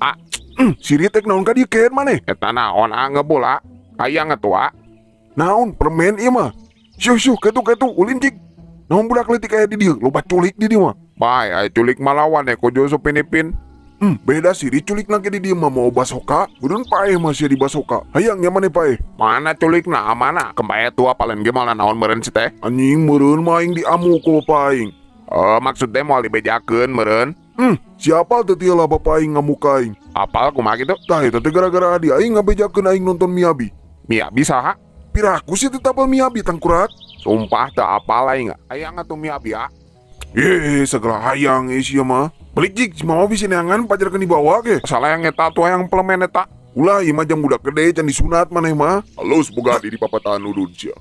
Ah, Siri tek naon ka dieu keun maneh? eta naon ngebul hayang atuh Naon permen ieu mah? Syuh ketu ulin cik. Naon budak leutik aya di dieu? Loba culik di dieu mah. Bae aya culik malawan kojo supinipin. Beda Siri culik lagi di dieu mah mau basoka. Budun paeh masih di basoka. Hayang nya maneh paeh. Mana culikna mana kembaya tua paling ge malah naon meureun si teh. Anjing meureun mah aing diamu ku bapak aing. Maksudnya mau dibejakeun meureun. Siapa teu tieu lah bapak aing ngamuka aing. Apal kumaha kitu? Tah eta teh gara-gara adi aing ngabejakeun aing nonton Miyabi. Mia bisa Piraku sih tetap Miyabi tangkurat. Sumpah teu apal aing. Hayang atuh Mia Segala hayang sia mah. Balik jik mau bisa neangan pajar di bawah ke. salah yang eta tuh yang pelemen eta. Ulah ieu mah jam budak gede can disunat maneh mah. Halus boga di papatan udun sia.